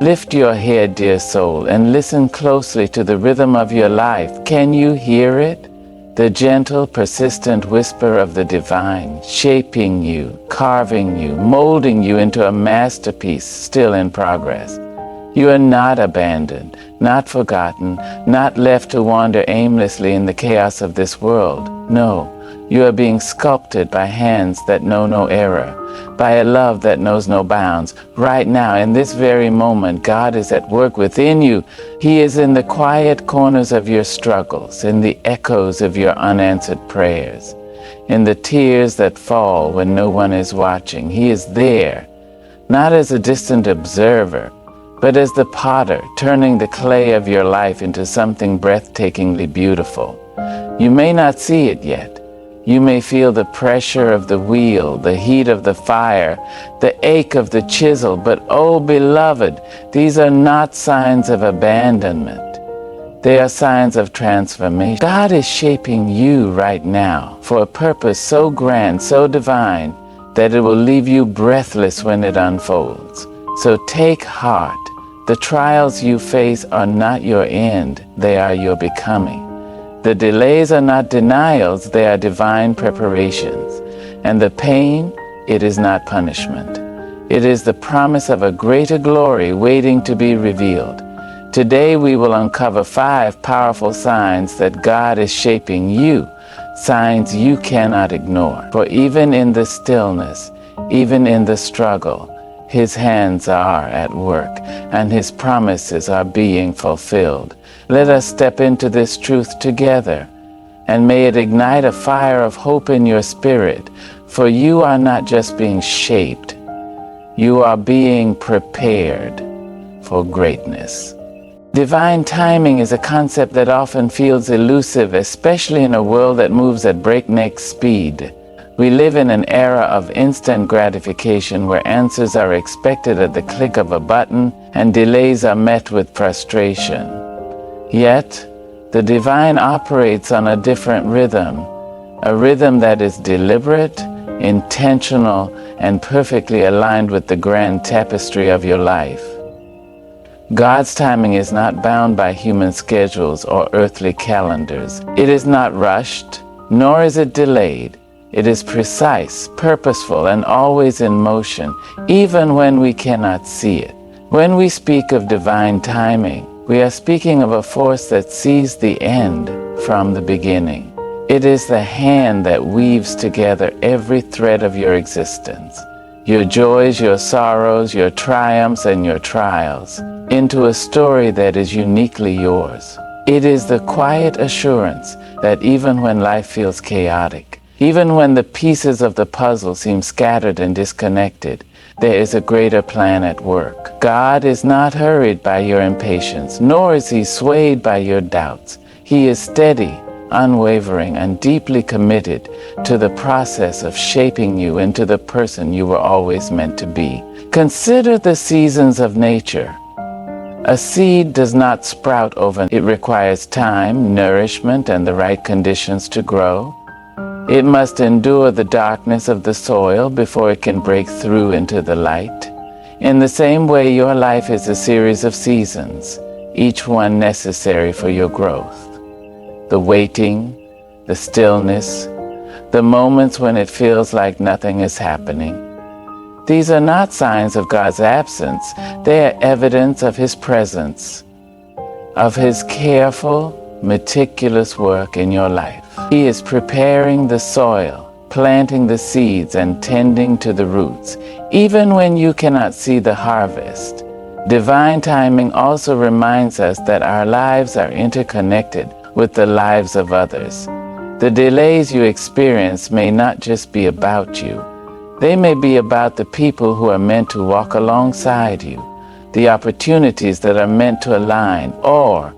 Lift your head, dear soul, and listen closely to the rhythm of your life. Can you hear it? The gentle, persistent whisper of the divine, shaping you, carving you, molding you into a masterpiece still in progress. You are not abandoned, not forgotten, not left to wander aimlessly in the chaos of this world. No, you are being sculpted by hands that know no error, by a love that knows no bounds. Right now, in this very moment, God is at work within you. He is in the quiet corners of your struggles, in the echoes of your unanswered prayers, in the tears that fall when no one is watching. He is there, not as a distant observer, but as the potter turning the clay of your life into something breathtakingly beautiful. You may not see it yet. You may feel the pressure of the wheel, the heat of the fire, the ache of the chisel, but oh, beloved, these are not signs of abandonment. They are signs of transformation. God is shaping you right now for a purpose so grand, so divine, that it will leave you breathless when it unfolds. So take heart. The trials you face are not your end, they are your becoming. The delays are not denials, they are divine preparations. And the pain, it is not punishment. It is the promise of a greater glory waiting to be revealed. Today we will uncover 5 powerful signs that God is shaping you, signs you cannot ignore. For even in the stillness, even in the struggle, His hands are at work, and His promises are being fulfilled. Let us step into this truth together, and may it ignite a fire of hope in your spirit, for you are not just being shaped, you are being prepared for greatness. Divine timing is a concept that often feels elusive, especially in a world that moves at breakneck speed. We live in an era of instant gratification where answers are expected at the click of a button and delays are met with frustration. Yet, the divine operates on a different rhythm, a rhythm that is deliberate, intentional, and perfectly aligned with the grand tapestry of your life. God's timing is not bound by human schedules or earthly calendars. It is not rushed, nor is it delayed. It is precise, purposeful, and always in motion, even when we cannot see it. When we speak of divine timing, we are speaking of a force that sees the end from the beginning. It is the hand that weaves together every thread of your existence, your joys, your sorrows, your triumphs, and your trials, into a story that is uniquely yours. It is the quiet assurance that even when life feels chaotic, even when the pieces of the puzzle seem scattered and disconnected, there is a greater plan at work. God is not hurried by your impatience, nor is He swayed by your doubts. He is steady, unwavering, and deeply committed to the process of shaping you into the person you were always meant to be. Consider the seasons of nature. A seed does not sprout overnight. It requires time, nourishment, and the right conditions to grow. It must endure the darkness of the soil before it can break through into the light. In the same way, your life is a series of seasons, each one necessary for your growth. The waiting, the stillness, the moments when it feels like nothing is happening. These are not signs of God's absence. They are evidence of His presence, of His careful, meticulous work in your life. He is preparing the soil, planting the seeds, and tending to the roots, even when you cannot see the harvest. Divine timing also reminds us that our lives are interconnected with the lives of others. The delays you experience may not just be about you. They may be about the people who are meant to walk alongside you, the opportunities that are meant to align, or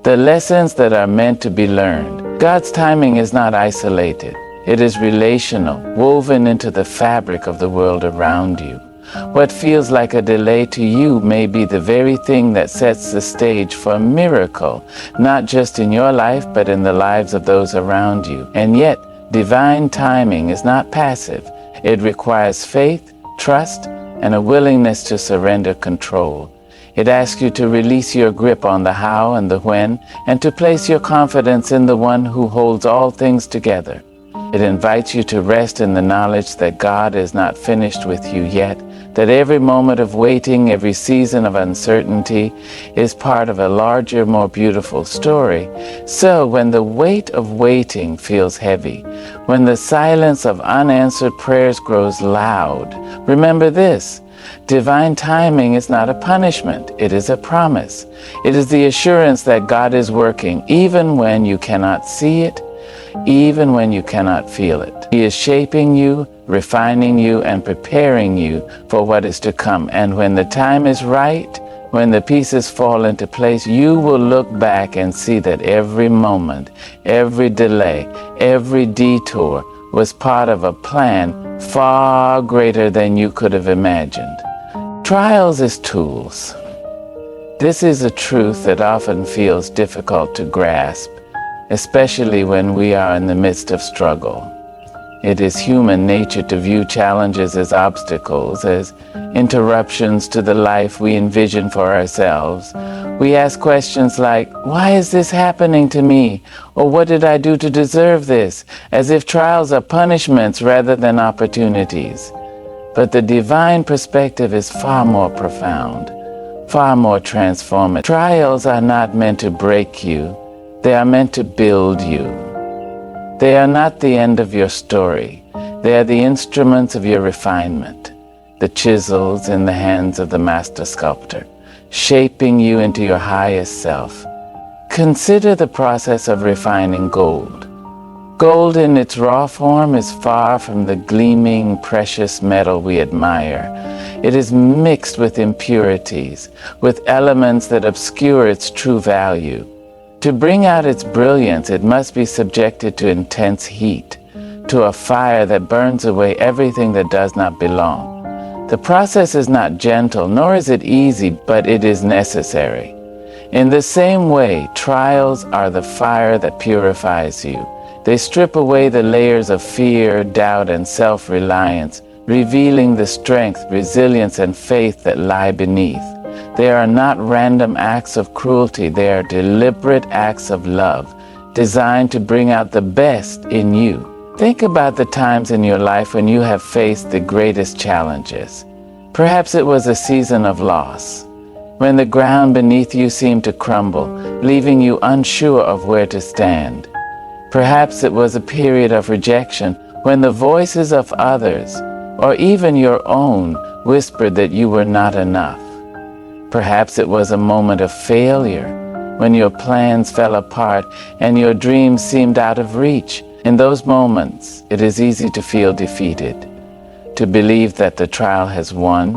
the lessons that are meant to be learned. God's timing is not isolated. It is relational, woven into the fabric of the world around you. What feels like a delay to you may be the very thing that sets the stage for a miracle, not just in your life, but in the lives of those around you. And yet, divine timing is not passive. It requires faith, trust, and a willingness to surrender control. It asks you to release your grip on the how and the when, and to place your confidence in the one who holds all things together. It invites you to rest in the knowledge that God is not finished with you yet, that every moment of waiting, every season of uncertainty is part of a larger, more beautiful story. So when the weight of waiting feels heavy, when the silence of unanswered prayers grows loud, remember this: divine timing is not a punishment, it is a promise. It is the assurance that God is working even when you cannot see it, even when you cannot feel it. He is shaping you, refining you, and preparing you for what is to come. And when the time is right, when the pieces fall into place, you will look back and see that every moment, every delay, every detour was part of a plan far greater than you could have imagined. Trials as tools. This is a truth that often feels difficult to grasp, especially when we are in the midst of struggle. It is human nature to view challenges as obstacles, as interruptions to the life we envision for ourselves. We ask questions like, why is this happening to me? Or what did I do to deserve this? As if trials are punishments rather than opportunities. But the divine perspective is far more profound, far more transformative. Trials are not meant to break you. They are meant to build you. They are not the end of your story. They are the instruments of your refinement, the chisels in the hands of the master sculptor, shaping you into your highest self. Consider the process of refining gold. Gold in its raw form is far from the gleaming, precious metal we admire. It is mixed with impurities, with elements that obscure its true value. To bring out its brilliance, it must be subjected to intense heat, to a fire that burns away everything that does not belong. The process is not gentle, nor is it easy, but it is necessary. In the same way, trials are the fire that purifies you. They strip away the layers of fear, doubt, and self-reliance, revealing the strength, resilience, and faith that lie beneath. They are not random acts of cruelty, they are deliberate acts of love, designed to bring out the best in you. Think about the times in your life when you have faced the greatest challenges. Perhaps it was a season of loss, when the ground beneath you seemed to crumble, leaving you unsure of where to stand. Perhaps it was a period of rejection, when the voices of others, or even your own, whispered that you were not enough. Perhaps it was a moment of failure, when your plans fell apart and your dreams seemed out of reach. In those moments, it is easy to feel defeated, to believe that the trial has won.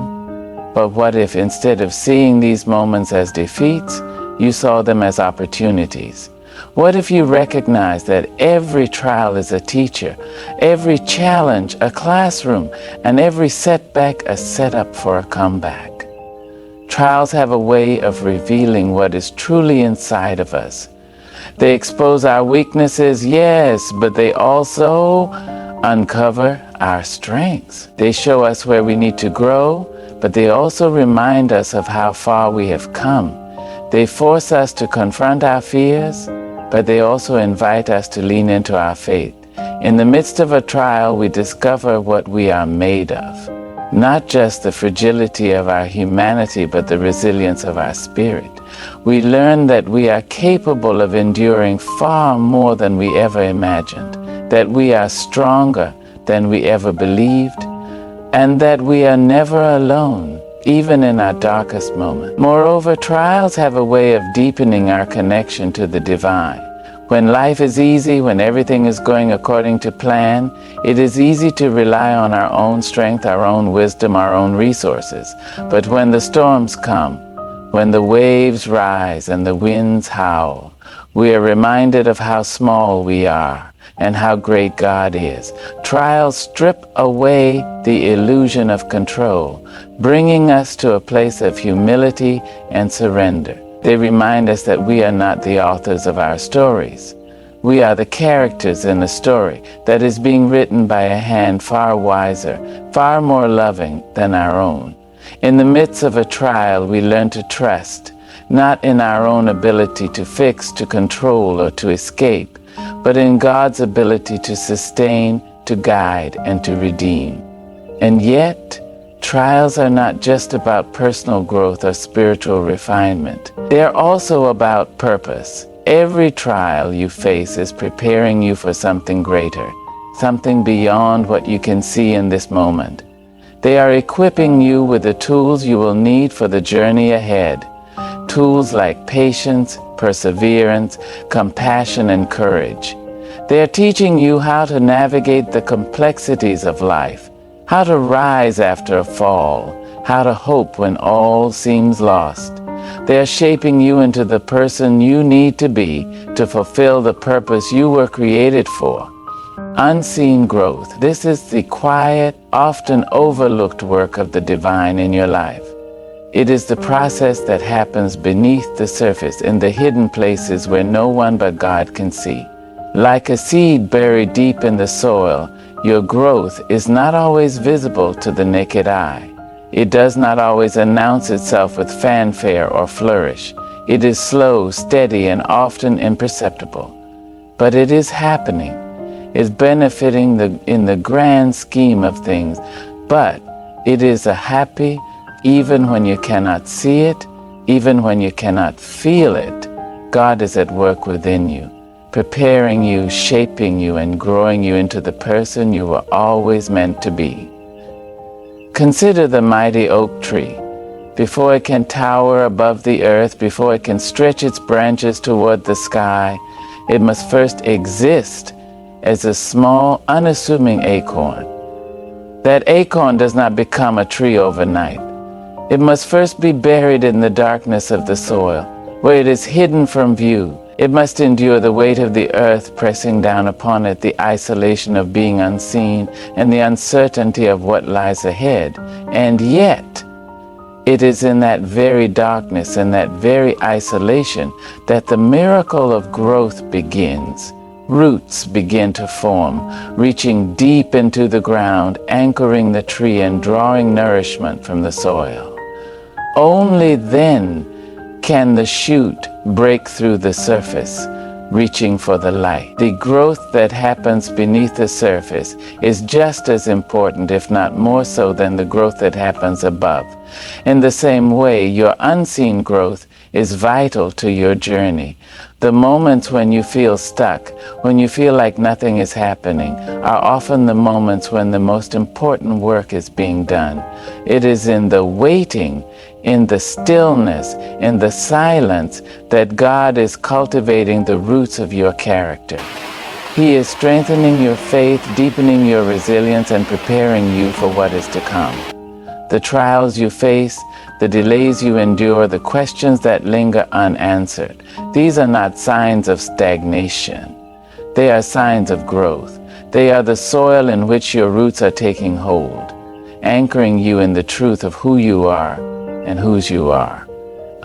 But what if instead of seeing these moments as defeats, you saw them as opportunities? What if you recognize that every trial is a teacher, every challenge a classroom, and every setback a setup for a comeback? Trials have a way of revealing what is truly inside of us. They expose our weaknesses, yes, but they also uncover our strengths. They show us where we need to grow, but they also remind us of how far we have come. They force us to confront our fears, but they also invite us to lean into our faith. In the midst of a trial, we discover what we are made of. Not just the fragility of our humanity, but the resilience of our spirit. We learn that we are capable of enduring far more than we ever imagined, that we are stronger than we ever believed, and that we are never alone, even in our darkest moment. Moreover, trials have a way of deepening our connection to the divine. When life is easy, when everything is going according to plan, it is easy to rely on our own strength, our own wisdom, our own resources. But when the storms come, when the waves rise and the winds howl, we are reminded of how small we are and how great God is. Trials strip away the illusion of control, bringing us to a place of humility and surrender. They remind us that we are not the authors of our stories. We are the characters in a story that is being written by a hand far wiser, far more loving than our own. In the midst of a trial, we learn to trust, not in our own ability to fix, to control, or to escape, but in God's ability to sustain, to guide, and to redeem. And yet, trials are not just about personal growth or spiritual refinement. They are also about purpose. Every trial you face is preparing you for something greater, something beyond what you can see in this moment. They are equipping you with the tools you will need for the journey ahead. Tools like patience, perseverance, compassion, and courage. They are teaching you how to navigate the complexities of life, how to rise after a fall, how to hope when all seems lost. They are shaping you into the person you need to be to fulfill the purpose you were created for. Unseen growth. This is the quiet, often overlooked work of the divine in your life. It is the process that happens beneath the surface, in the hidden places where no one but God can see. Like a seed buried deep in the soil, your growth is not always visible to the naked eye. It does not always announce itself with fanfare or flourish. It is slow, steady, and often imperceptible. But it is happening. It's benefiting in the grand scheme of things. But it is a happy, even when you cannot see it, even when you cannot feel it, God is at work within you, preparing you, shaping you, and growing you into the person you were always meant to be. Consider the mighty oak tree. Before it can tower above the earth, before it can stretch its branches toward the sky, it must first exist as a small, unassuming acorn. That acorn does not become a tree overnight. It must first be buried in the darkness of the soil, where it is hidden from view. It must endure the weight of the earth pressing down upon it, the isolation of being unseen, and the uncertainty of what lies ahead. And yet, it is in that very darkness and that very isolation that the miracle of growth begins. Roots begin to form, reaching deep into the ground, anchoring the tree and drawing nourishment from the soil. Only then can the shoot break through the surface, reaching for the light. The growth that happens beneath the surface is just as important, if not more so, than the growth that happens above. In the same way, your unseen growth is vital to your journey. The moments when you feel stuck, when you feel like nothing is happening, are often the moments when the most important work is being done. It is in the waiting, in the stillness, in the silence, that God is cultivating the roots of your character. He is strengthening your faith, deepening your resilience, and preparing you for what is to come. The trials you face, the delays you endure, the questions that linger unanswered, these are not signs of stagnation. They are signs of growth. They are the soil in which your roots are taking hold, anchoring you in the truth of who you are and whose you are.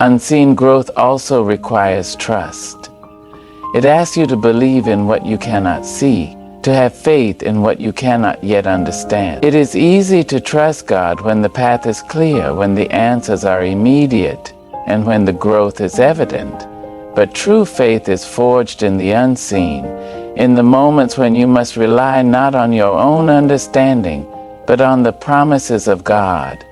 Unseen growth also requires trust. It asks you to believe in what you cannot see, to have faith in what you cannot yet understand. It is easy to trust God when the path is clear, when the answers are immediate, and when the growth is evident. But true faith is forged in the unseen, in the moments when you must rely not on your own understanding, but on the promises of God.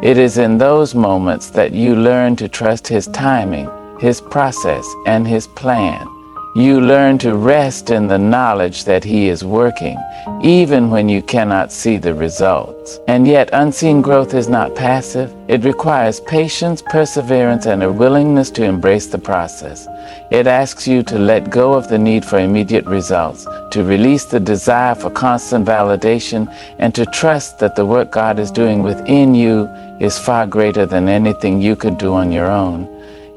It is in those moments that you learn to trust His timing, His process, and His plan. You learn to rest in the knowledge that He is working, even when you cannot see the results. And yet, unseen growth is not passive. It requires patience, perseverance, and a willingness to embrace the process. It asks you to let go of the need for immediate results, to release the desire for constant validation, and to trust that the work God is doing within you is far greater than anything you could do on your own.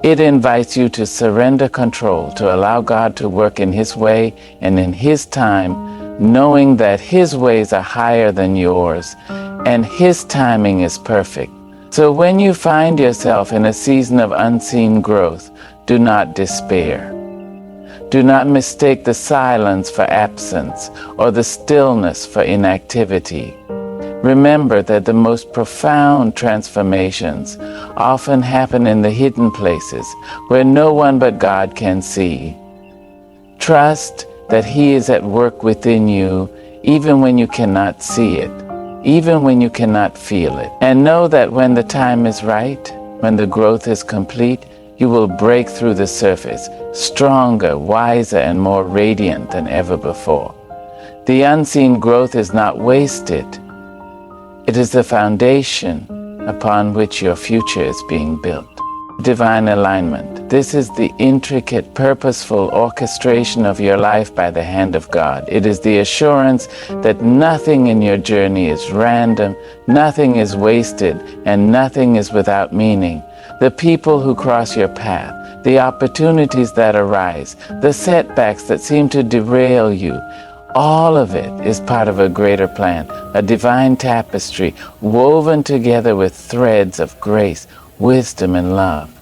It invites you to surrender control, to allow God to work in His way and in His time, knowing that His ways are higher than yours and His timing is perfect. So when you find yourself in a season of unseen growth, do not despair. Do not mistake the silence for absence or the stillness for inactivity. Remember that the most profound transformations often happen in the hidden places where no one but God can see. Trust that He is at work within you even when you cannot see it, even when you cannot feel it. And know that when the time is right, when the growth is complete, you will break through the surface, stronger, wiser, and more radiant than ever before. The unseen growth is not wasted. It is the foundation upon which your future is being built. Divine alignment. This is the intricate, purposeful orchestration of your life by the hand of God. It is the assurance that nothing in your journey is random, nothing is wasted, and nothing is without meaning. The people who cross your path, the opportunities that arise, the setbacks that seem to derail you, all of it is part of a greater plan, a divine tapestry woven together with threads of grace, wisdom, and love.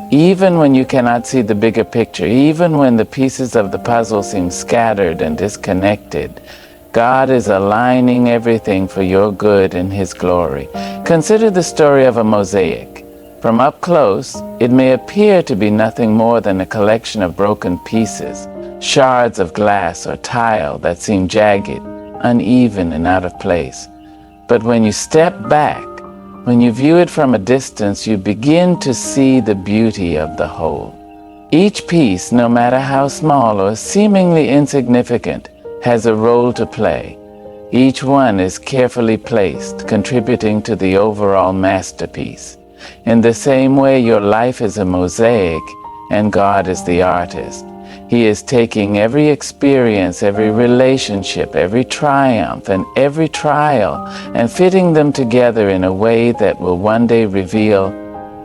Even when you cannot see the bigger picture, even when the pieces of the puzzle seem scattered and disconnected, God is aligning everything for your good and His glory. Consider the story of a mosaic. From up close, it may appear to be nothing more than a collection of broken pieces, shards of glass or tile that seem jagged, uneven, and out of place. But when you step back, when you view it from a distance, you begin to see the beauty of the whole. Each piece, no matter how small or seemingly insignificant, has a role to play. Each one is carefully placed, contributing to the overall masterpiece. In the same way, your life is a mosaic, and God is the artist. He is taking every experience, every relationship, every triumph, and every trial, and fitting them together in a way that will one day reveal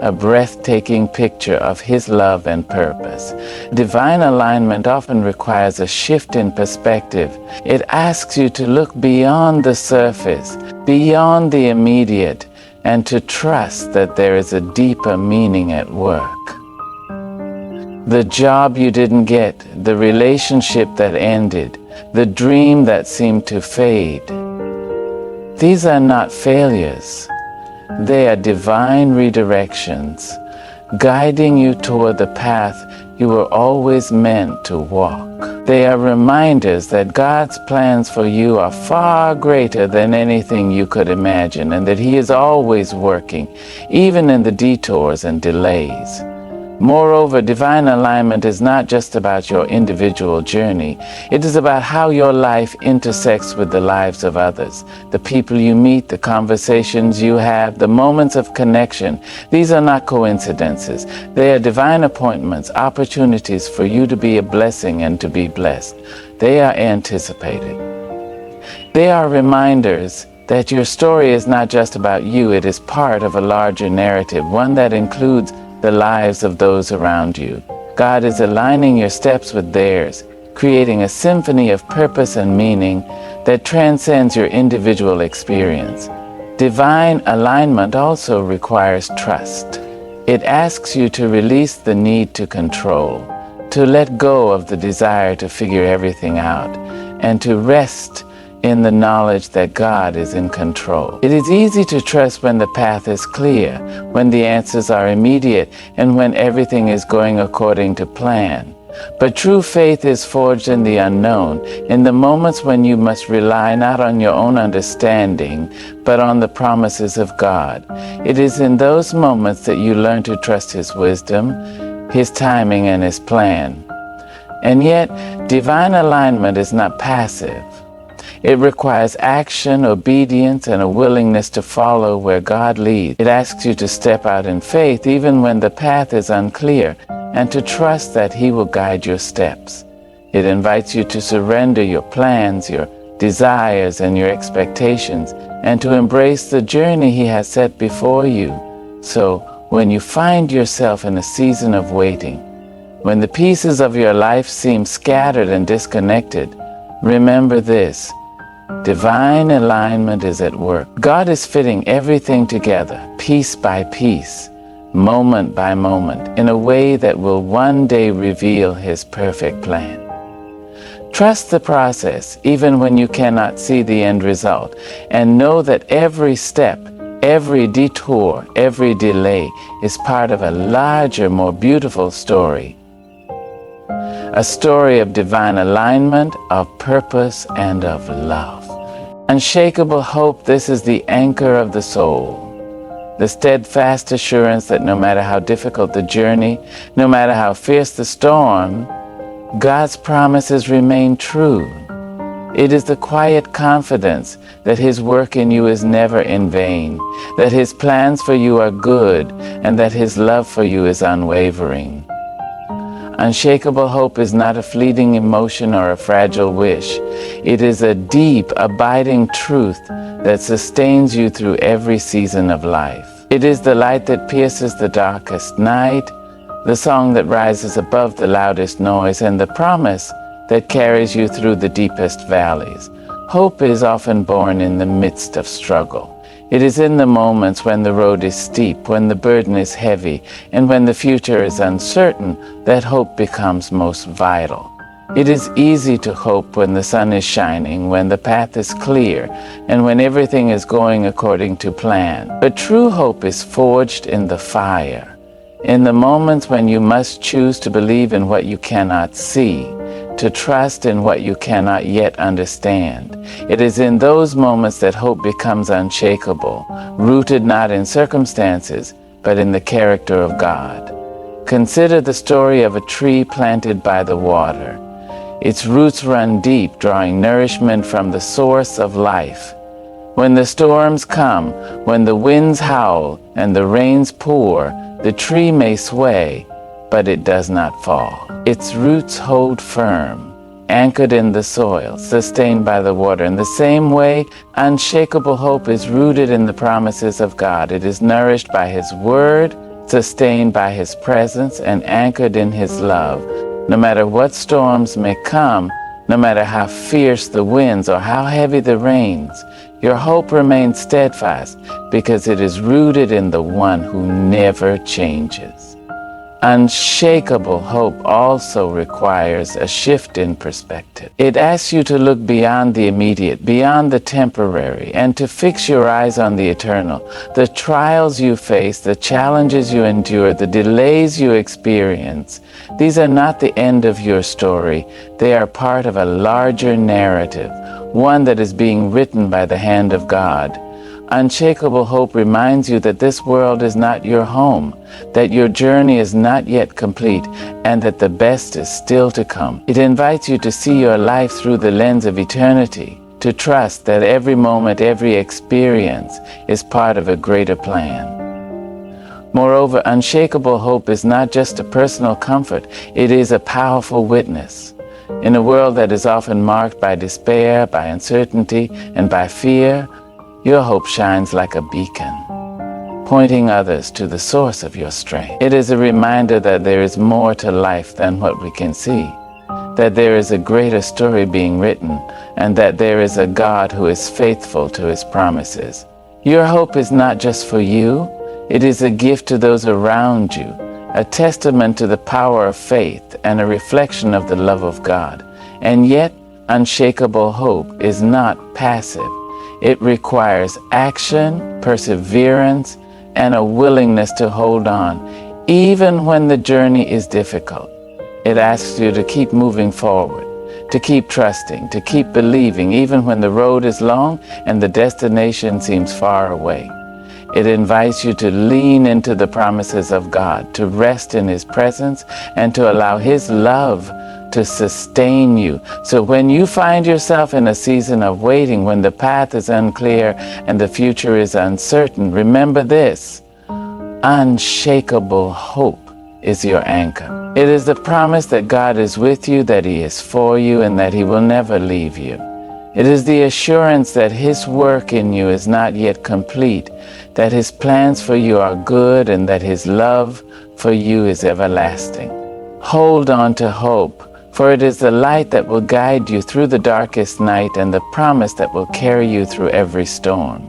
a breathtaking picture of His love and purpose. Divine alignment often requires a shift in perspective. It asks you to look beyond the surface, beyond the immediate, and to trust that there is a deeper meaning at work. The job you didn't get, the relationship that ended, the dream that seemed to fade. These are not failures. They are divine redirections, guiding you toward the path you were always meant to walk. They are reminders that God's plans for you are far greater than anything you could imagine, and that He is always working, even in the detours and delays. Moreover, divine alignment is not just about your individual journey. It is about how your life intersects with the lives of others, the people you meet, the conversations you have, the moments of connection. These are not coincidences. They are divine appointments, opportunities for you to be a blessing and to be blessed. They are anticipated. They are reminders that your story is not just about you. It is part of a larger narrative, one that includes the lives of those around you. God is aligning your steps with theirs, creating a symphony of purpose and meaning that transcends your individual experience. Divine alignment also requires trust. It asks you to release the need to control, to let go of the desire to figure everything out, and to rest in the knowledge that God is in control. It is easy to trust when the path is clear, when the answers are immediate, and when everything is going according to plan. But true faith is forged in the unknown, in the moments when you must rely not on your own understanding, but on the promises of God. It is in those moments that you learn to trust His wisdom, His timing, and His plan. And yet, divine alignment is not passive. It requires action, obedience, and a willingness to follow where God leads. It asks you to step out in faith even when the path is unclear, and to trust that He will guide your steps. It invites you to surrender your plans, your desires, and your expectations, and to embrace the journey He has set before you. So, when you find yourself in a season of waiting, when the pieces of your life seem scattered and disconnected, remember this: divine alignment is at work. God is fitting everything together, piece by piece, moment by moment, in a way that will one day reveal His perfect plan. Trust the process, even when you cannot see the end result, and know that every step, every detour, every delay is part of a larger, more beautiful story. A story of divine alignment, of purpose, and of love. Unshakable hope, this is the anchor of the soul. The steadfast assurance that no matter how difficult the journey, no matter how fierce the storm, God's promises remain true. It is the quiet confidence that His work in you is never in vain, that His plans for you are good, and that His love for you is unwavering. Unshakable hope is not a fleeting emotion or a fragile wish. It is a deep, abiding truth that sustains you through every season of life. It is the light that pierces the darkest night, the song that rises above the loudest noise, and the promise that carries you through the deepest valleys. Hope is often born in the midst of struggle. It is in the moments when the road is steep, when the burden is heavy, and when the future is uncertain, that hope becomes most vital. It is easy to hope when the sun is shining, when the path is clear, and when everything is going according to plan. But true hope is forged in the fire, in the moments when you must choose to believe in what you cannot see, to trust in what you cannot yet understand. It is in those moments that hope becomes unshakable, rooted not in circumstances, but in the character of God. Consider the story of a tree planted by the water. Its roots run deep, drawing nourishment from the source of life. When the storms come, when the winds howl and the rains pour, the tree may sway, but it does not fall. Its roots hold firm, anchored in the soil, sustained by the water. In the same way, unshakable hope is rooted in the promises of God. It is nourished by His Word, sustained by His presence, and anchored in His love. No matter what storms may come, no matter how fierce the winds or how heavy the rains, your hope remains steadfast because it is rooted in the One who never changes. Unshakable hope also requires a shift in perspective. It asks you to look beyond the immediate, beyond the temporary, and to fix your eyes on the eternal. The trials you face, the challenges you endure, the delays you experience, these are not the end of your story. They are part of a larger narrative, one that is being written by the hand of God. Unshakable hope reminds you that this world is not your home, that your journey is not yet complete, and that the best is still to come. It invites you to see your life through the lens of eternity, to trust that every moment, every experience is part of a greater plan. Moreover, unshakable hope is not just a personal comfort, it is a powerful witness. In a world that is often marked by despair, by uncertainty, and by fear, your hope shines like a beacon, pointing others to the source of your strength. It is a reminder that there is more to life than what we can see, that there is a greater story being written, and that there is a God who is faithful to His promises. Your hope is not just for you, it is a gift to those around you, a testament to the power of faith and a reflection of the love of God. And yet, unshakable hope is not passive. It requires action, perseverance, and a willingness to hold on, even when the journey is difficult. It asks you to keep moving forward, to keep trusting, to keep believing, even when the road is long and the destination seems far away. It invites you to lean into the promises of God, to rest in His presence, and to allow His love to sustain you. So when you find yourself in a season of waiting, when the path is unclear and the future is uncertain, remember this: unshakable hope is your anchor. It is the promise that God is with you, that He is for you, and that He will never leave you. It is the assurance that His work in you is not yet complete, that His plans for you are good, and that His love for you is everlasting. Hold on to hope, for it is the light that will guide you through the darkest night and the promise that will carry you through every storm.